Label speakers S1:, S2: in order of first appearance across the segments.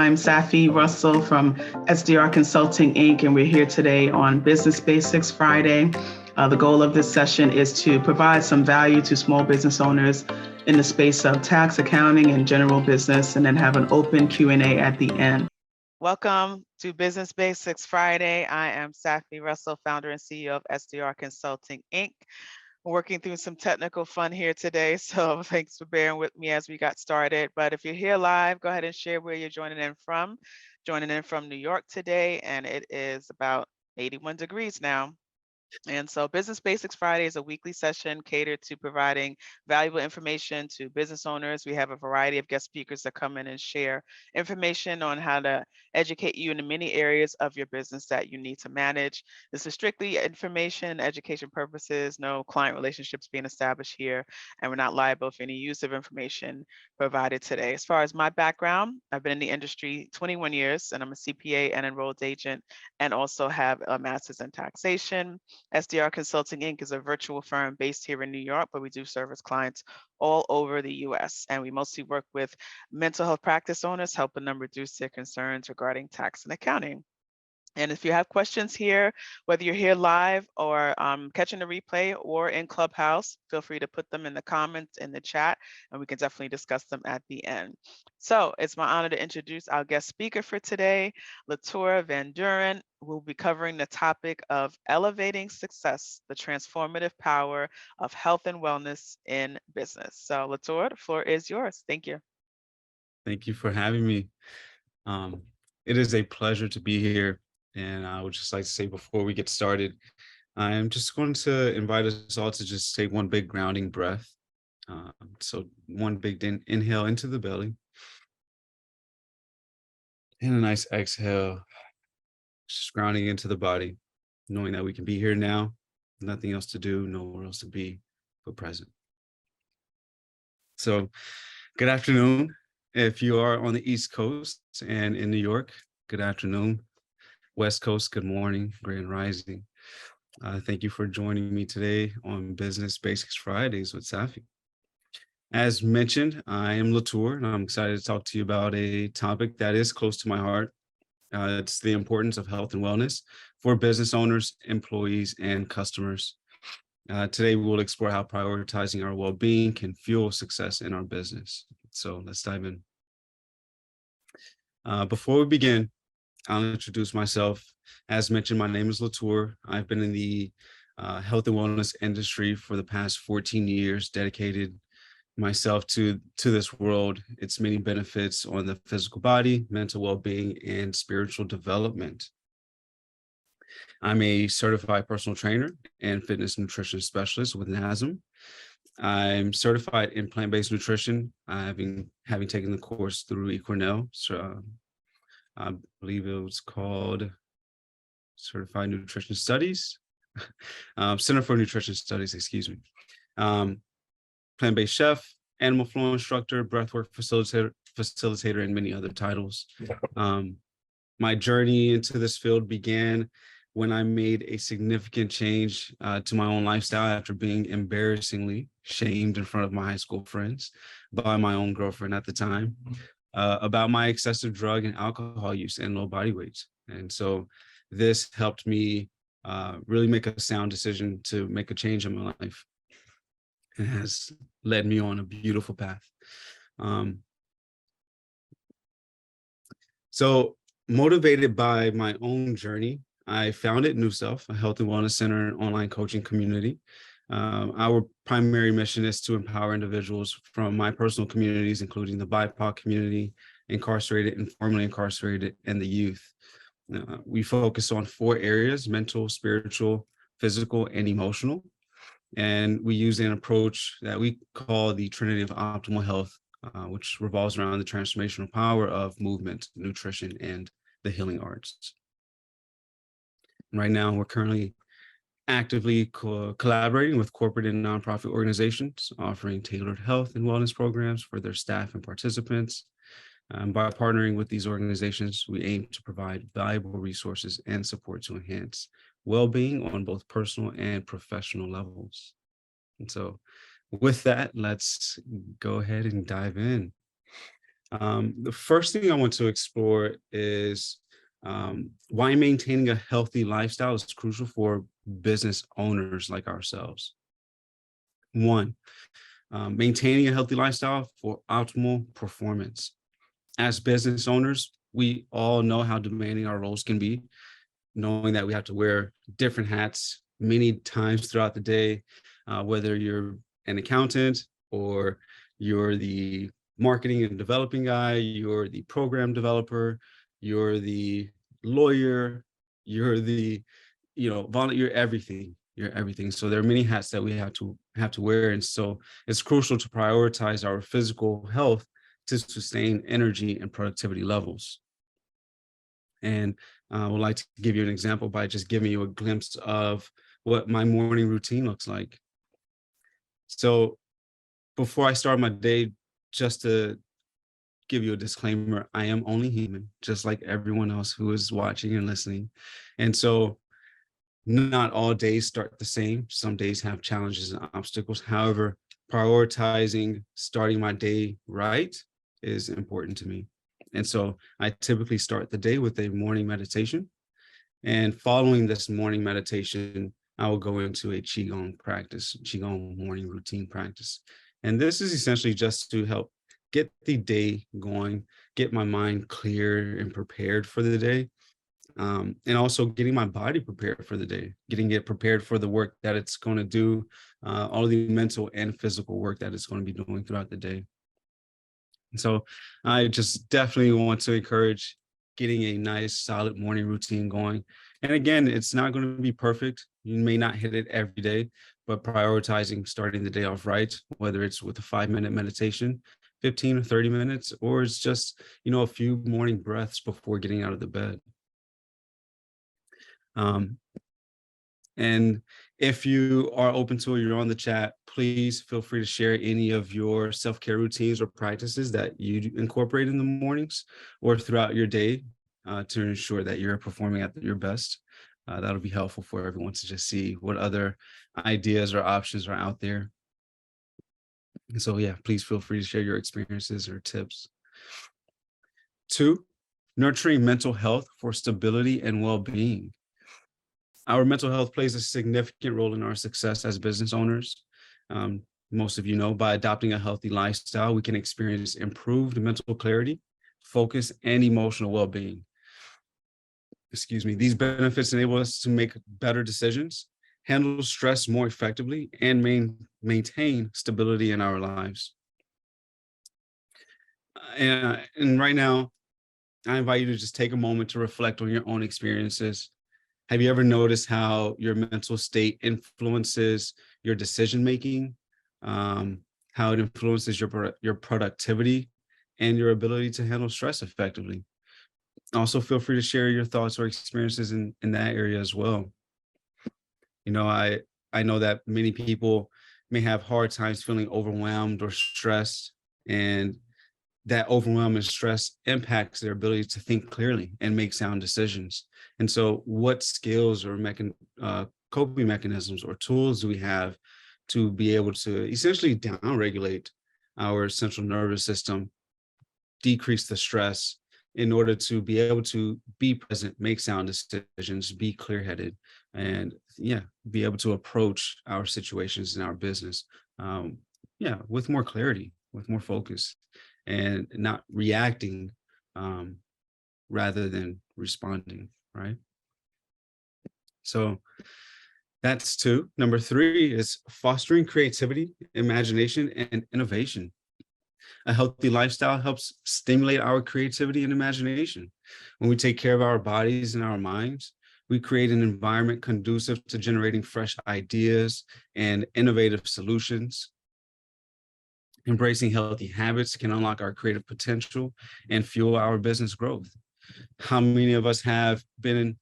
S1: I'm Safi Russell from SDR Consulting Inc., and we're here today on Business Basics Friday. The goal of this session is to provide some value to small business owners in the space of tax, accounting, and general business, and then have an open Q&A at the end. Welcome to Business Basics Friday. I am Safi Russell, founder and CEO of SDR Consulting Inc. Working through some technical fun here today, so thanks for bearing with me as we got started. But if you're here live, go ahead and share where you're joining in from. Joining in from New York today, and it is about 81 degrees now. And so Business Basics Friday is a weekly session catered to providing valuable information to business owners. We have a variety of guest speakers that come in and share information on how to educate you in the many areas of your business that you need to manage. This is strictly information, education purposes, no client relationships being established here, and we're not liable for any use of information provided today. As far as my background, I've been in the industry 21 years, and I'm a CPA and enrolled agent, and also have a master's in taxation. SDR Consulting Inc. is a virtual firm based here in New York, but we do service clients all over the US. And we mostly work with mental health practice owners, helping them reduce their concerns regarding tax and accounting. And if you have questions here, whether you're here live or catching the replay or in Clubhouse, feel free to put them in the comments in the chat, and we can definitely discuss them at the end. So it's my honor to introduce our guest speaker for today, Lature Van Duren, who will be covering the topic of elevating success, the transformative power of health and wellness in business. So Lature, the floor is yours. Thank you.
S2: Thank you for having me. It is a pleasure to be here. And I would just like to say before we get started, I'm just going to invite us all to just take one big grounding breath. So one big inhale into the belly. And a nice exhale, just grounding into the body, knowing that we can be here now, nothing else to do, nowhere else to be but present. So good afternoon. If you are on the East Coast and in New York, good afternoon. West Coast, good morning, grand rising. Thank you for joining me today on Business Basics Fridays with Safi. As mentioned, I am Lature, and I'm excited to talk to you about a topic that is close to my heart. It's the importance of health and wellness for business owners, employees, and customers. Today, we will explore how prioritizing our well-being can fuel success in our business. So let's dive in. Before we begin, I'll introduce myself. As mentioned, my name is Lature. I've been in the health and wellness industry for the past 14 years, dedicated myself to this world, its many benefits on the physical body, mental well-being, and spiritual development. I'm a certified personal trainer and fitness nutrition specialist with NASM. I'm certified in plant-based nutrition, having taken the course through eCornell. So I believe it was called Certified Nutrition Studies, Center for Nutrition Studies, excuse me. Plant-based chef, animal flow instructor, breathwork facilitator, and many other titles. My journey into this field began when I made a significant change to my own lifestyle after being embarrassingly shamed in front of my high school friends by my own girlfriend at the time. About my excessive drug and alcohol use and low body weight. And so this helped me really make a sound decision to make a change in my life. It has led me on a beautiful path. So motivated by my own journey, I founded New Self, a health and wellness center and online coaching community. Our primary mission is to empower individuals from my personal communities, including the BIPOC community, incarcerated and formerly incarcerated, and the youth. We focus on 4 areas: mental, spiritual, physical, and emotional. And we use an approach that we call the Trinity of Optimal Health, which revolves around the transformational power of movement, nutrition, and the healing arts. Right now, we're currently actively collaborating with corporate and nonprofit organizations, offering tailored health and wellness programs for their staff and participants. By partnering with these organizations, we aim to provide valuable resources and support to enhance well-being on both personal and professional levels. And so with that, let's go ahead and dive in. The first thing I want to explore is why maintaining a healthy lifestyle is crucial for business owners like ourselves. One, maintaining a healthy lifestyle for optimal performance. As business owners, we all know how demanding our roles can be, knowing that we have to wear different hats many times throughout the day, whether you're an accountant or you're the marketing and developing guy, you're the program developer, you're the lawyer, you're the, you're everything. You're everything. So there are many hats that we have to wear. And so it's crucial to prioritize our physical health to sustain energy and productivity levels. And I would like to give you an example by just giving you a glimpse of what my morning routine looks like. So before I start my day, just to give you a disclaimer, I am only human, just like everyone else who is watching and listening. And so not all days start the same. Some days have challenges and obstacles. However, prioritizing starting my day right is important to me. And so I typically start the day with a morning meditation. And following this morning meditation, I will go into a Qigong practice, Qigong morning routine practice. And this is essentially just to help get the day going, get my mind clear and prepared for the day. And also getting my body prepared for the day, getting it prepared for the work that it's going to do, all the mental and physical work that it's going to be doing throughout the day. And so I just definitely want to encourage getting a nice, solid morning routine going. And again, it's not going to be perfect. You may not hit it every day, but prioritizing starting the day off right, whether it's with a 5-minute meditation, 15 or 30 minutes, or it's just, a few morning breaths before getting out of the bed. And if you are open to it, you're on the chat, please feel free to share any of your self-care routines or practices that you incorporate in the mornings or throughout your day to ensure that you're performing at your best. That'll be helpful for everyone to just see what other ideas or options are out there. And so, yeah, please feel free to share your experiences or tips. 2, nurturing mental health for stability and well-being. Our mental health plays a significant role in our success as business owners. Most of you know, by adopting a healthy lifestyle, we can experience improved mental clarity, focus, and emotional well-being. These benefits enable us to make better decisions, handle stress more effectively, and maintain stability in our lives. And right now, I invite you to just take a moment to reflect on your own experiences. Have you ever noticed how your mental state influences your decision-making, how it influences your productivity and your ability to handle stress effectively? Also, feel free to share your thoughts or experiences in that area as well. I know that many people may have hard times feeling overwhelmed or stressed, and that overwhelm and stress impacts their ability to think clearly and make sound decisions. And so what skills or coping mechanisms or tools do we have to be able to essentially downregulate our central nervous system, decrease the stress in order to be able to be present, make sound decisions, be clear-headed, and be able to approach our situations in our business, with more clarity, with more focus, and not reacting rather than responding, right? So that's 2. Number 3 is fostering creativity, imagination, and innovation. A healthy lifestyle helps stimulate our creativity and imagination. When we take care of our bodies and our minds, we create an environment conducive to generating fresh ideas and innovative solutions. Embracing healthy habits can unlock our creative potential and fuel our business growth. How many of us have been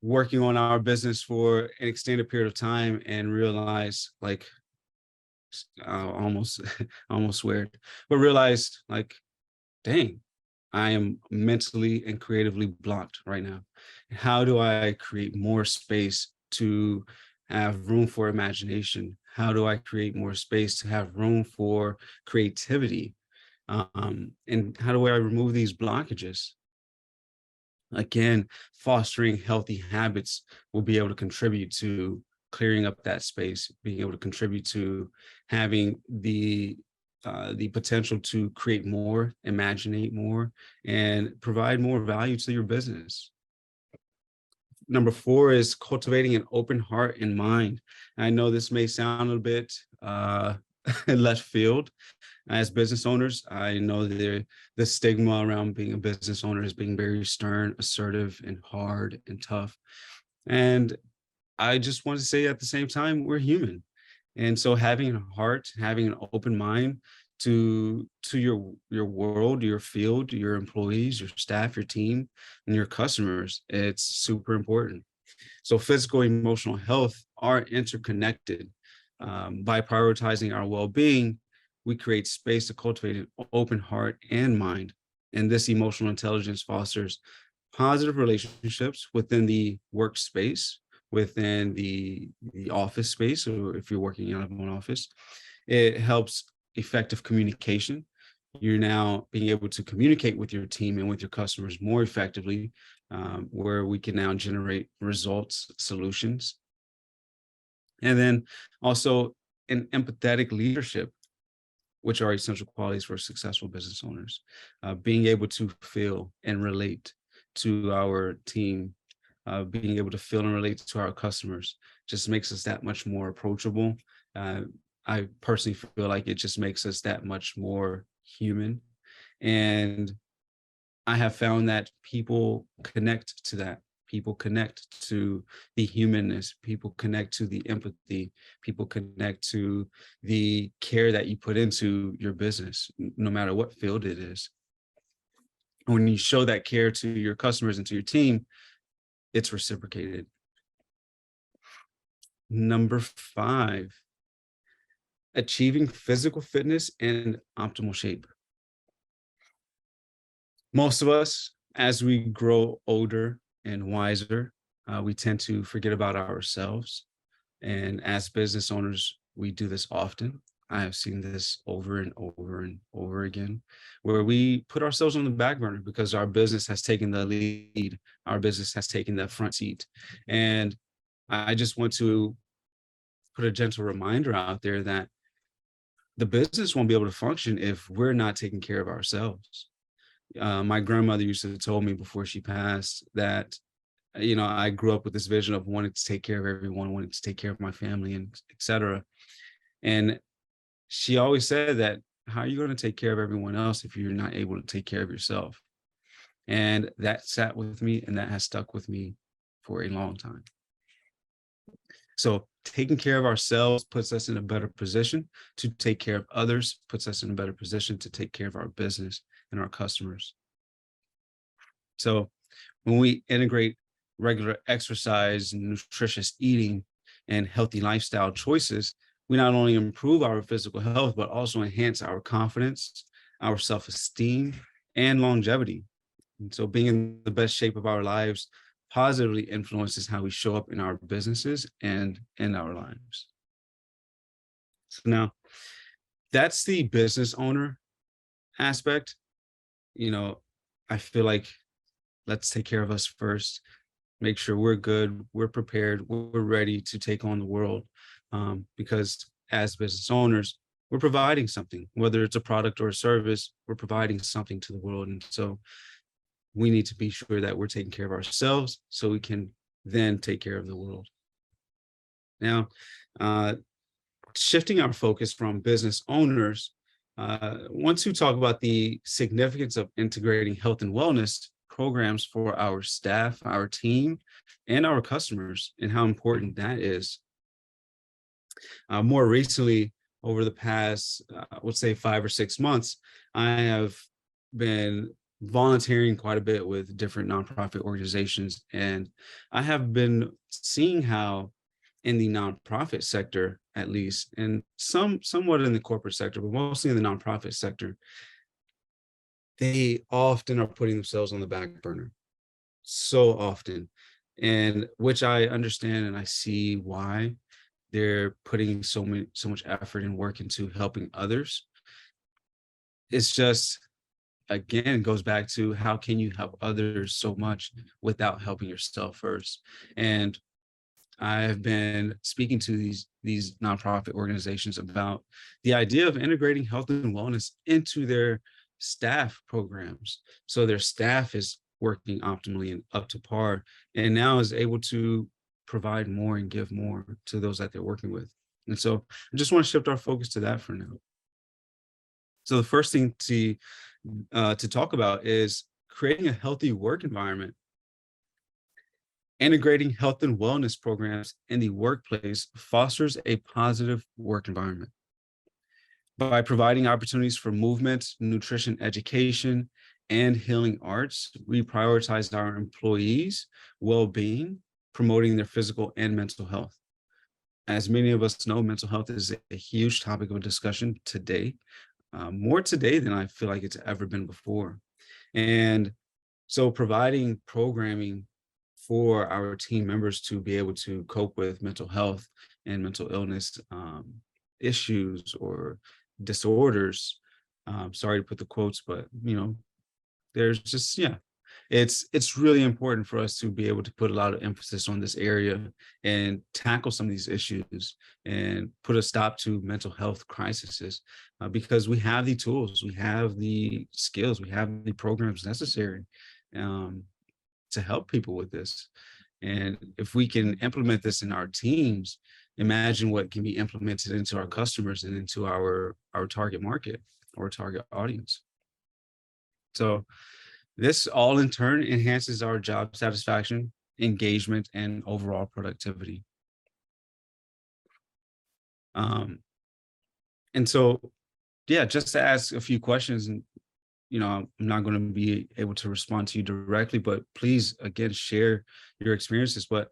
S2: working on our business for an extended period of time and realize, like, almost swear, but realized, like, dang, I am mentally and creatively blocked right now. How do I create more space to have room for imagination? How do I create more space to have room for creativity? And how do I remove these blockages? Again, fostering healthy habits will be able to contribute to clearing up that space, being able to contribute to having the potential to create more, imaginate more, and provide more value to your business. Number 4 is cultivating an open heart and mind. I know this may sound a bit left field. As business owners, I know the stigma around being a business owner is being very stern, assertive, and hard and tough. And I just want to say at the same time, we're human. And so having a heart, having an open mind to your world, your field, your employees, your staff, your team, and your customers, it's super important. So physical, emotional health are interconnected. By prioritizing our well-being, we create space to cultivate an open heart and mind. And this emotional intelligence fosters positive relationships within the workspace, within the office space, or if you're working out of an office. It helps effective communication. You're now being able to communicate with your team and with your customers more effectively, where we can now generate results, solutions. And then also an empathetic leadership, which are essential qualities for successful business owners. Being able to feel and relate to our team, being able to feel and relate to our customers just makes us that much more approachable. I personally feel like it just makes us that much more human. And I have found that people connect to that. People connect to the humanness. People connect to the empathy. People connect to the care that you put into your business, no matter what field it is. When you show that care to your customers and to your team, it's reciprocated. Number 5, achieving physical fitness and optimal shape. Most of us, as we grow older and wiser, we tend to forget about ourselves. And as business owners, we do this often. I have seen this over and over and over again, where we put ourselves on the back burner because our business has taken the lead. Our business has taken the front seat. And I just want to put a gentle reminder out there that the business won't be able to function if we're not taking care of ourselves. My grandmother used to tell me before she passed that, I grew up with this vision of wanting to take care of everyone, wanting to take care of my family, and et cetera. And she always said that, how are you going to take care of everyone else if you're not able to take care of yourself? And that sat with me, and that has stuck with me for a long time. So taking care of ourselves puts us in a better position to take care of others, puts us in a better position to take care of our business and our customers. So when we integrate regular exercise, nutritious eating, and healthy lifestyle choices, we not only improve our physical health, but also enhance our confidence, our self-esteem, and longevity. And so being in the best shape of our lives positively influences how we show up in our businesses and in our lives. So now, that's the business owner aspect. I feel like let's take care of us first, make sure we're good, we're prepared, we're ready to take on the world. Because as business owners, we're providing something, whether it's a product or a service, we're providing something to the world. And so we need to be sure that we're taking care of ourselves so we can then take care of the world. Now, shifting our focus from business owners, once we talk about the significance of integrating health and wellness programs for our staff, our team, and our customers, and how important that is. More recently, over the past, let's say 5 or 6 months, I have been volunteering quite a bit with different nonprofit organizations, and I have been seeing how in the nonprofit sector, at least, and somewhat in the corporate sector, but mostly in the nonprofit sector, they often are putting themselves on the back burner so often, and which I understand and I see why they're putting so much effort and work into helping others. it's just, again, goes back to how can you help others so much without helping yourself first. And I've been speaking to these nonprofit organizations about the idea of integrating health and wellness into their staff programs, so their staff is working optimally and up to par, and now is able to provide more and give more to those that they're working with. And so I just want to shift our focus to that for now. So the first thing to talk about is creating a healthy work environment. Integrating health and wellness programs in the workplace fosters a positive work environment. By providing opportunities for movement, nutrition education, and healing arts, we prioritize our employees' well-being, promoting their physical and mental health. As many of us know, mental health is a huge topic of discussion today, more today than I feel like it's ever been before. And so providing programming for our team members to be able to cope with mental health and mental illness issues or disorders. Sorry to put the quotes, but there's just, yeah, it's really important for us to be able to put a lot of emphasis on this area and tackle some of these issues and put a stop to mental health crises, because we have the tools, we have the skills, we have the programs necessary to help people with this. And if we can implement this in our teams, imagine what can be implemented into our customers and into our target market or target audience. So this all in turn enhances our job satisfaction, engagement, and overall productivity. And so, yeah, just to ask a few questions, and I'm not going to be able to respond to you directly, but please, again, share your experiences. But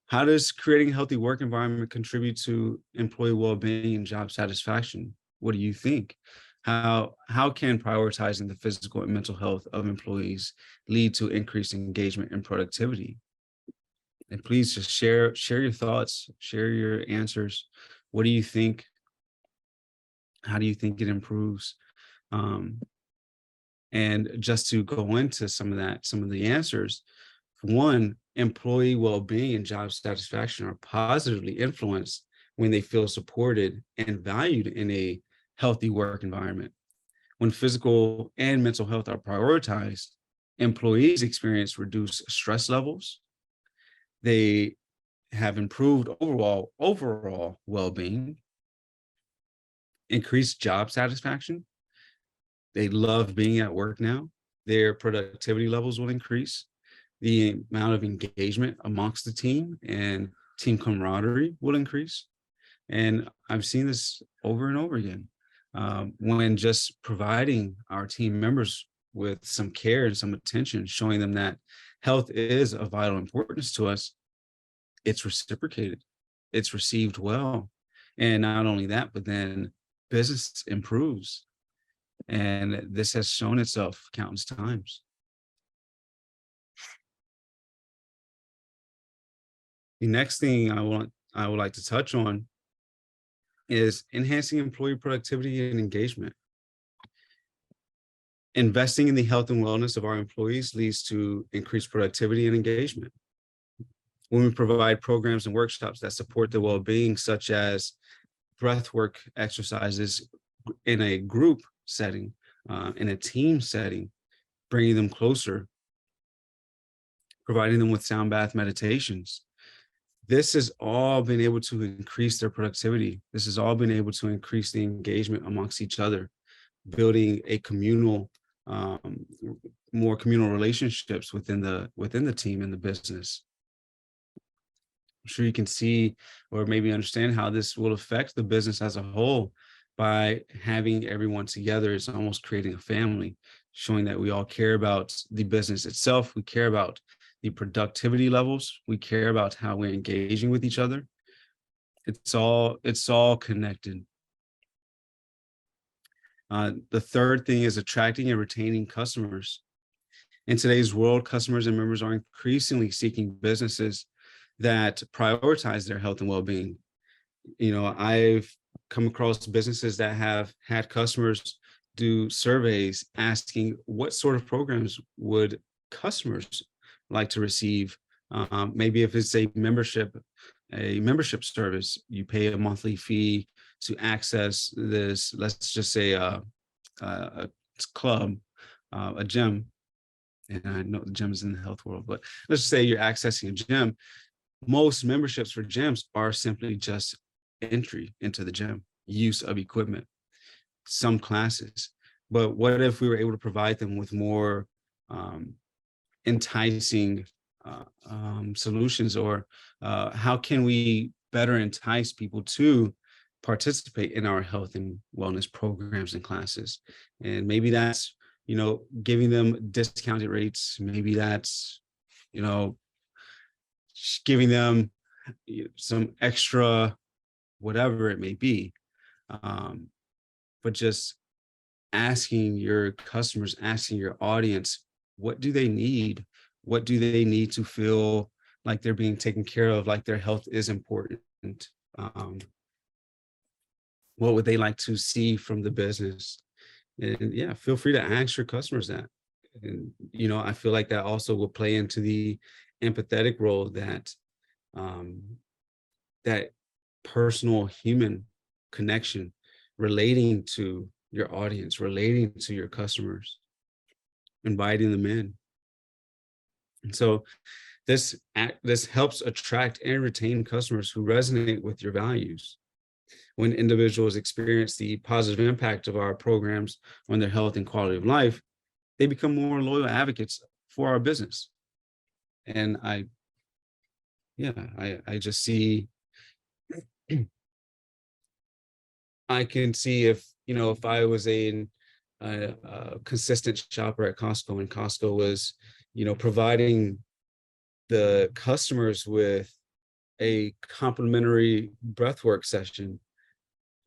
S2: how does creating a healthy work environment contribute to employee well-being and job satisfaction? What do you think? How can prioritizing the physical and mental health of employees lead to increased engagement and productivity? And please just share your thoughts, share your answers. What do you think? How do you think it improves? And just to go into some of the answers, one, employee well-being and job satisfaction are positively influenced when they feel supported and valued in a healthy work environment. When physical and mental health are prioritized, employees experience reduced stress levels. They have improved overall well-being, increased job satisfaction. They love being at work now. Their productivity levels will increase. The amount of engagement amongst the team and team camaraderie will increase. And I've seen this over and over again. When just providing our team members with some care and some attention, showing them that health is of vital importance to us, it's reciprocated, it's received well. And not only that, but then business improves. And this has shown itself countless times. The next thing I would like to touch on is enhancing employee productivity and engagement. Investing in the health and wellness of our employees leads to increased productivity and engagement. When we provide programs and workshops that support their well-being, such as breathwork exercises in a group setting, in a team setting, bringing them closer, providing them with sound bath meditations, this has all been able to increase their productivity. This has all been able to increase the engagement amongst each other, building a communal, more communal relationships within the team and the business. I'm sure you can see or maybe understand how this will affect the business as a whole by having everyone together. It's almost creating a family, showing that we all care about the business itself. We care about the productivity levels. We care about how we're engaging with each other. It's all connected. The third thing is attracting and retaining customers. In today's world, customers and members are increasingly seeking businesses that prioritize their health and well-being. I've come across businesses that have had customers do surveys asking what sort of programs would customers like to receive. Maybe if it's a membership service, you pay a monthly fee to access this, let's just say a club, a gym. And I know the gym is in the health world, but let's just say you're accessing a gym. Most memberships for gyms are simply just entry into the gym, use of equipment, some classes. But what if we were able to provide them with more enticing solutions, or how can we better entice people to participate in our health and wellness programs and classes? And maybe that's, giving them discounted rates. Maybe that's, giving them some extra, whatever it may be. But just asking your customers, asking your audience, what do they need? What do they need to feel like they're being taken care of, like their health is important? What would they like to see from the business? And yeah, feel free to ask your customers that. And, I feel like that also will play into the empathetic role that that personal human connection, relating to your audience, relating to your customers, inviting them in. And so this helps attract and retain customers who resonate with your values. When individuals experience the positive impact of our programs on their health and quality of life, they become more loyal advocates for our business. And I just see, I can see if I was a consistent shopper at Costco, and Costco was, providing the customers with a complimentary breathwork session,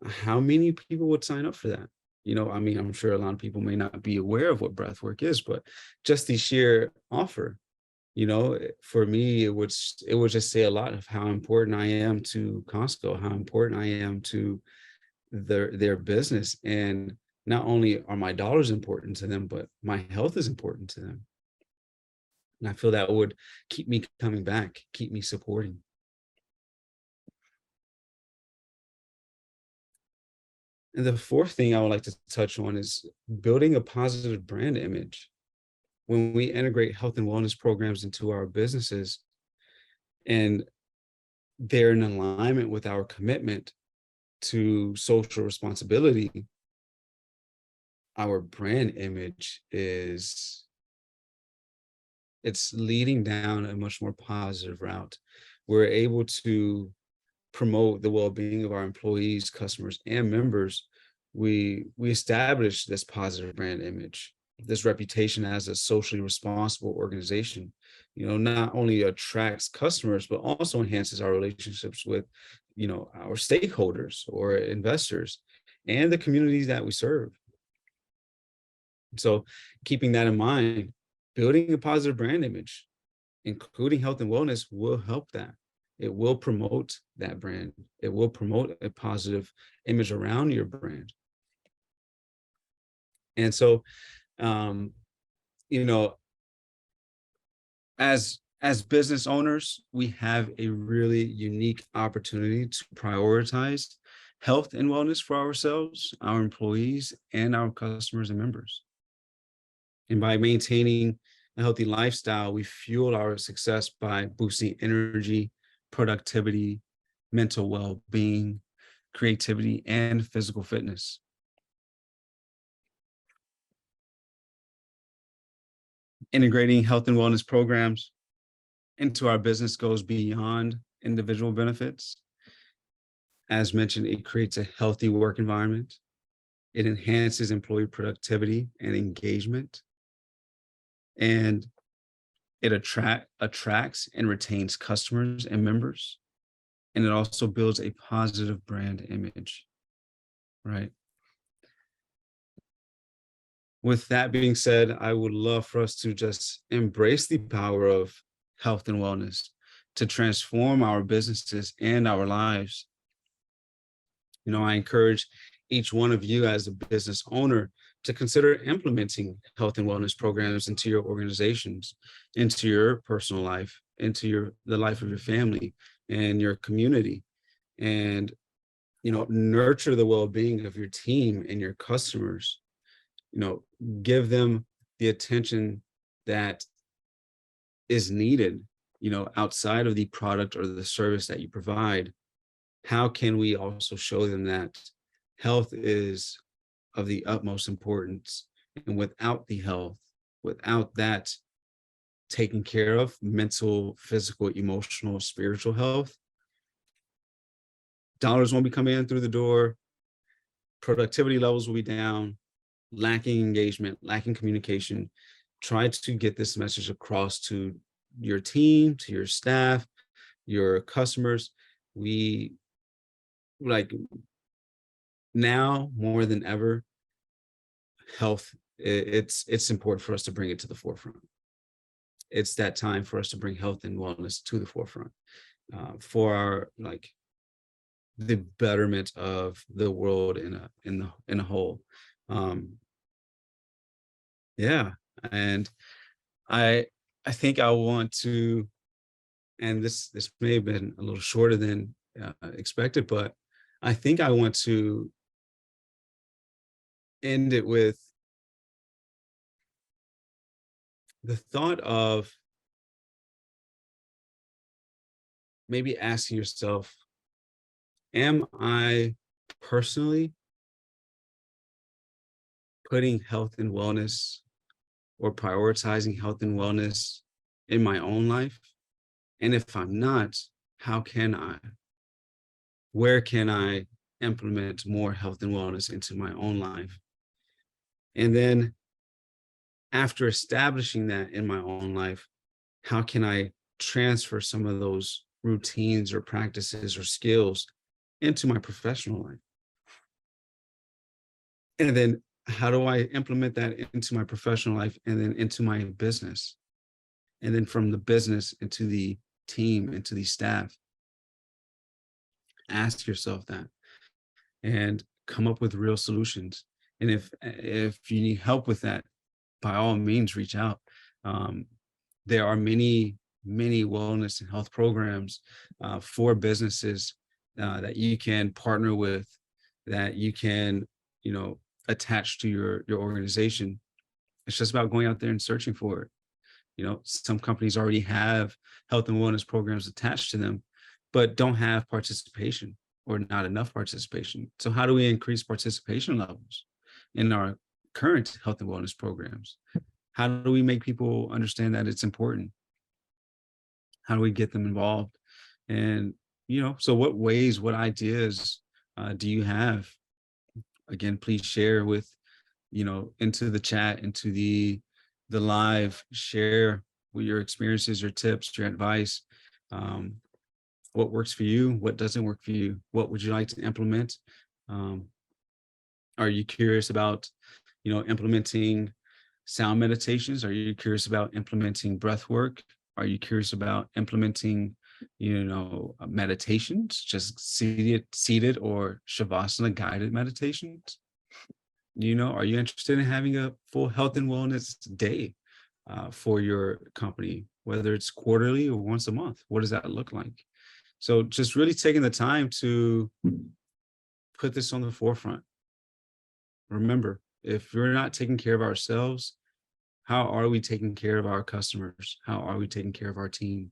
S2: how many people would sign up for that? I'm sure a lot of people may not be aware of what breathwork is, but just the sheer offer, for me, it would just say a lot of how important I am to Costco, how important I am to their business. And not only are my dollars important to them, but my health is important to them. And I feel that would keep me coming back, keep me supporting. And the fourth thing I would like to touch on is building a positive brand image. When we integrate health and wellness programs into our businesses, and they're in alignment with our commitment to social responsibility, our brand image it's leading down a much more positive route. We're able to promote the well-being of our employees, customers, and members. We establish this positive brand image, this reputation as a socially responsible organization, not only attracts customers, but also enhances our relationships with, our stakeholders or investors and the communities that we serve. So keeping that in mind, building a positive brand image, including health and wellness, will help that. It will promote that brand. It will promote a positive image around your brand. And so, as business owners, we have a really unique opportunity to prioritize health and wellness for ourselves, our employees, and our customers and members. And by maintaining a healthy lifestyle, we fuel our success by boosting energy, productivity, mental well-being, creativity, and physical fitness. Integrating health and wellness programs into our business goes beyond individual benefits. As mentioned, it creates a healthy work environment. It enhances employee productivity and engagement. And it attracts and retains customers and members. And it also builds a positive brand image, right? With that being said, I would love for us to just embrace the power of health and wellness to transform our businesses and our lives. I encourage each one of you as a business owner to consider implementing health and wellness programs into your organizations, into your personal life, into the life of your family and your community. And, nurture the well-being of your team and your customers. Give them the attention that is needed, outside of the product or the service that you provide. How can we also show them that health is of the utmost importance? And without the health, without that taken care of, mental, physical, emotional, spiritual health, dollars won't be coming in through the door, productivity levels will be down, lacking engagement, lacking communication. Try to get this message across to your team, to your staff, your customers. We, like, now more than ever, health, it's important for us to bring it to the forefront. It's that time for us to bring health and wellness to the forefront, for our, the betterment of the world in a whole. Yeah, and I think I want to, and this may have been a little shorter than expected, but I think I want to end it with the thought of maybe asking yourself, am I personally putting health and wellness or prioritizing health and wellness in my own life? And if I'm not, how can I? Where can I implement more health and wellness into my own life? And then after establishing that in my own life, how can I transfer some of those routines or practices or skills into my professional life? And then how do I implement that into my professional life and then into my business? And then from the business into the team, into the staff. Ask yourself that and come up with real solutions. And if you need help with that, by all means, reach out. There are many wellness and health programs for businesses that you can partner with, that you can, attach to your organization. It's just about going out there and searching for it. Some companies already have health and wellness programs attached to them, but don't have participation or not enough participation. So how do we increase participation levels in our current health and wellness programs? How do we make people understand that it's important? How do we get them involved? And, so what ways, what ideas do you have? Again, please share with, into the chat, into the live, share with your experiences, your tips, your advice. What works for you? What doesn't work for you? What would you like to implement? Are you curious about, implementing sound meditations? Are you curious about implementing breath work? Are you curious about implementing, meditations, just seated or shavasana guided meditations? Are you interested in having a full health and wellness day for your company, whether it's quarterly or once a month? What does that look like? So just really taking the time to put this on the forefront. Remember, if we're not taking care of ourselves, how are we taking care of our customers? How are we taking care of our team?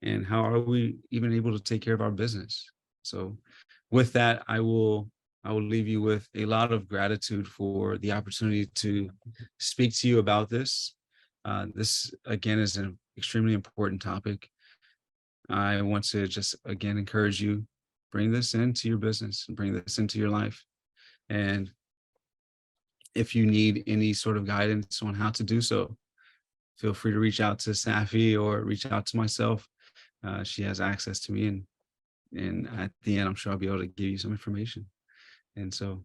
S2: And how are we even able to take care of our business? So with that, I will leave you with a lot of gratitude for the opportunity to speak to you about this. This, again, is an extremely important topic. I want to just, again, encourage you, bring this into your business and bring this into your life. And if you need any sort of guidance on how to do so, feel free to reach out to Safi or reach out to myself. She has access to me, and at the end, I'm sure I'll be able to give you some information. And so,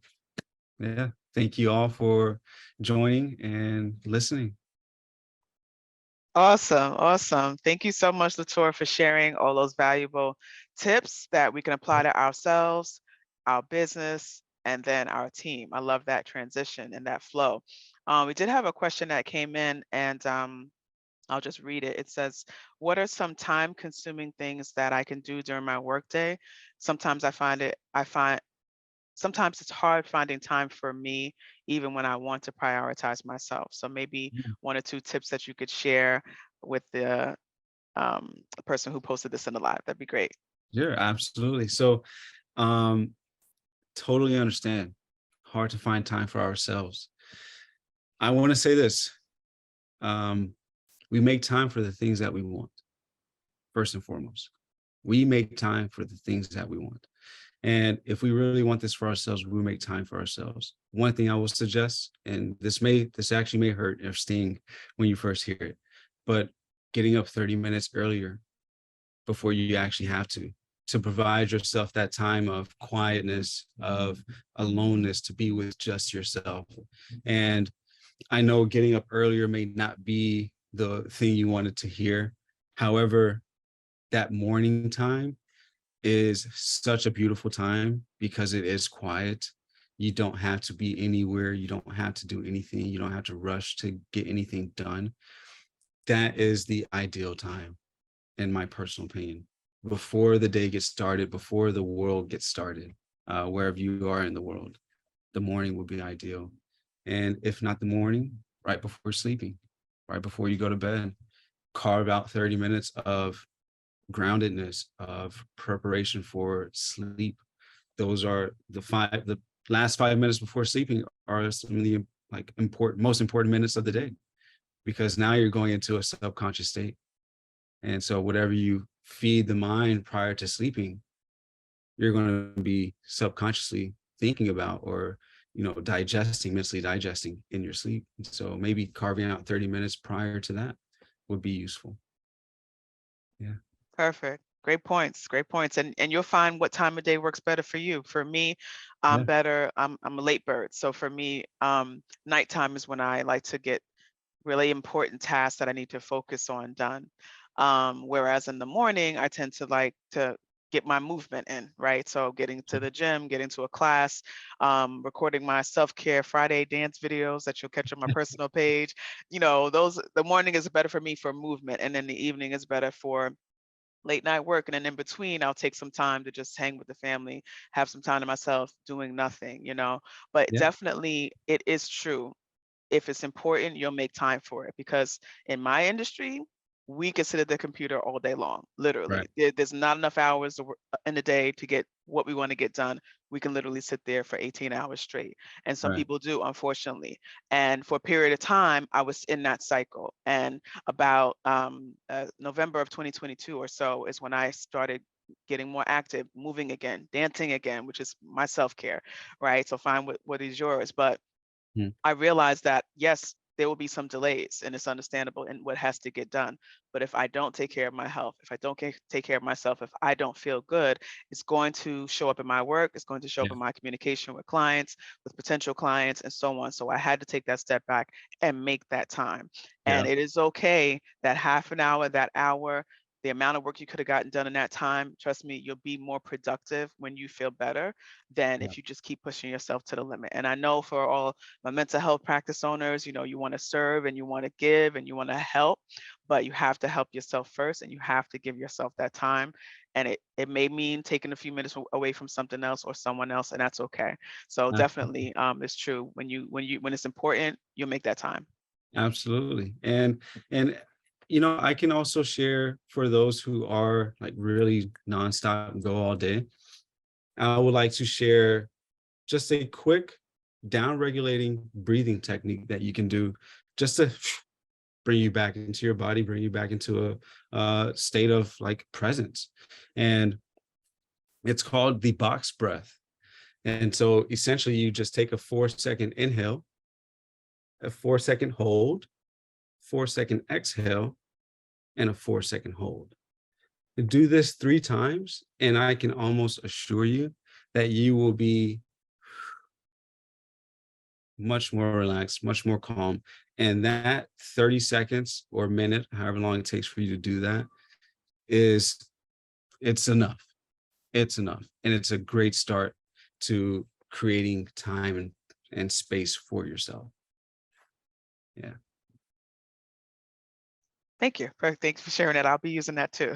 S2: yeah, thank you all for joining and listening.
S3: Awesome. Thank you so much, Lature, for sharing all those valuable tips that we can apply to ourselves, our business, and then our team. I love that transition and that flow. We did have a question that came in, and I'll just read it. It says, what are some time consuming things that I can do during my workday? Sometimes I find sometimes it's hard finding time for me, even when I want to prioritize myself. So maybe one or two tips that you could share with the person who posted this in the live. That'd be great.
S2: Yeah, absolutely. So, um, totally understand. Hard to find time for ourselves. I want to say this. We make time for the things that we want, first and foremost. We make time for the things that we want. And if we really want this for ourselves, we make time for ourselves. One thing I will suggest, and this actually may hurt or sting when you first hear it, but getting up 30 minutes earlier before you actually have to provide yourself that time of quietness, of aloneness, to be with just yourself. And I know getting up earlier may not be the thing you wanted to hear. However, that morning time is such a beautiful time because it is quiet. You don't have to be anywhere. You don't have to do anything. You don't have to rush to get anything done. That is the ideal time, in my personal opinion. Before the day gets started, before the world gets started, wherever you are in the world, the morning would be ideal. And if not the morning, right before sleeping, right before you go to bed, carve out 30 minutes of groundedness, of preparation for sleep. Those are the last 5 minutes before sleeping are some of the most important minutes of the day, because now you're going into a subconscious state. And so whatever you feed the mind prior to sleeping, you're going to be subconsciously thinking about, or mentally digesting in your sleep. So maybe carving out 30 minutes prior to that would be useful. Yeah.
S3: Perfect. Great points. Great points. And you'll find what time of day works better for you. For me, I'm better. I'm a late bird. So for me, nighttime is when I like to get really important tasks that I need to focus on done. Whereas in the morning, I tend to like to get my movement in, right? So getting to the gym, getting to a class, recording my self-care Friday dance videos that you'll catch on my personal page. The morning is better for me for movement, and then the evening is better for late night work. And then in between, I'll take some time to just hang with the family, have some time to myself doing nothing. But
S2: Yeah.
S3: definitely it is true. If it's important, you'll make time for it, because in my industry, we can sit at the computer all day long, literally.
S2: Right.
S3: There's not enough hours in the day to get what we want to get done. We can literally sit there for 18 hours straight. And some
S2: Right.
S3: people do, unfortunately. And for a period of time, I was in that cycle. And about November of 2022 or so is when I started getting more active, moving again, dancing again, which is my self-care, right? So find what is yours. But
S2: Mm.
S3: I realized that, yes, there will be some delays, and it's understandable in what has to get done. But if I don't take care of my health, if I don't take care of myself, if I don't feel good, it's going to show up in my work. It's going to show up
S2: Yeah.
S3: in my communication with clients, with potential clients, and so on. So I had to take that step back and make that time. And
S2: Yeah.
S3: it is okay that half an hour, that hour, the amount of work you could have gotten done in that time, trust me, you'll be more productive when you feel better than
S2: Yeah.
S3: if you just keep pushing yourself to the limit. And I know for all my mental health practice owners, you want to serve and you want to give and you want to help, but you have to help yourself first, and you have to give yourself that time. And it may mean taking a few minutes away from something else or someone else, and that's okay. So definitely, it's true. When it's important, you'll make that time.
S2: Absolutely. And I can also share, for those who are like really nonstop and go all day, I would like to share just a quick down regulating breathing technique that you can do, just to bring you back into your body, bring you back into a state of like presence. And it's called the box breath. And so essentially you just take a 4-second inhale, a 4-second hold, 4-second exhale, and a 4-second hold. Do this 3 times, and I can almost assure you that you will be much more relaxed, much more calm. And that 30 seconds or minute, however long it takes for you to do that, it's enough. It's enough. And it's a great start to creating time and space for yourself. Yeah.
S3: Thank you. Thanks for sharing that. I'll be using that too.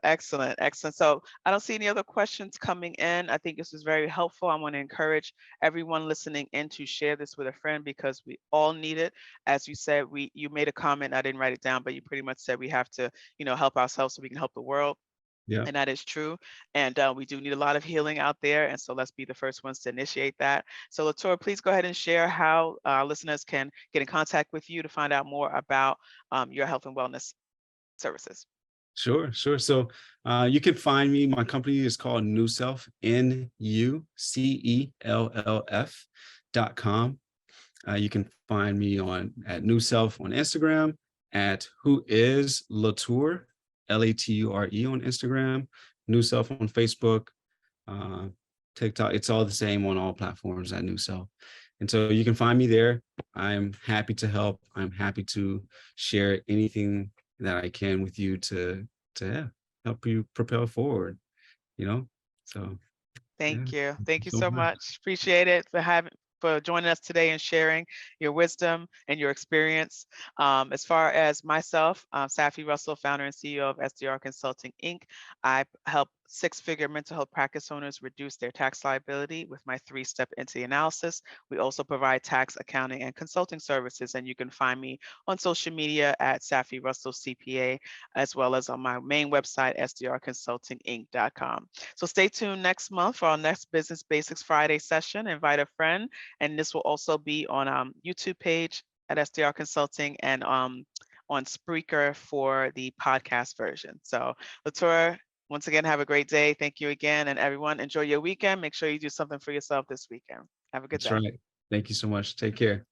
S3: Excellent, excellent. So I don't see any other questions coming in. I think this was very helpful. I want to encourage everyone listening in to share this with a friend because we all need it. As you said, you made a comment, I didn't write it down, but you pretty much said we have to, help ourselves so we can help the world.
S2: Yeah.
S3: And that is true. And we do need a lot of healing out there. And so let's be the first ones to initiate that. So Lature, please go ahead and share how our listeners can get in contact with you to find out more about your health and wellness services.
S2: Sure. So you can find me. My company is called NuCelf, NuCellF.com. You can find me at NuCelf on Instagram, at Who Is Lature, Lature on Instagram, NuCelf on Facebook, TikTok. It's all the same on all platforms at NuCelf. And so you can find me there. I'm happy to help. I'm happy to share anything that I can with you to help you propel forward, So
S3: Thank you. Thank you
S2: so
S3: so much. Appreciate it for joining us today and sharing your wisdom and your experience. As far as myself, Safi Russell, founder and CEO of SDR Consulting, Inc. I help six-figure mental health practice owners reduce their tax liability with my 3-step entity analysis. We also provide tax, accounting, and consulting services, and you can find me on social media at Safi Russell CPA, as well as on my main website, sdrconsultinginc.com. So stay tuned next month for our next Business Basics Friday session. Invite a friend, and this will also be on YouTube page at SDR Consulting and on Spreaker for the podcast version. So Lature, once again, have a great day. Thank you again. And everyone, enjoy your weekend. Make sure you do something for yourself this weekend. Have a good day.
S2: That's right. Thank you so much. Take care.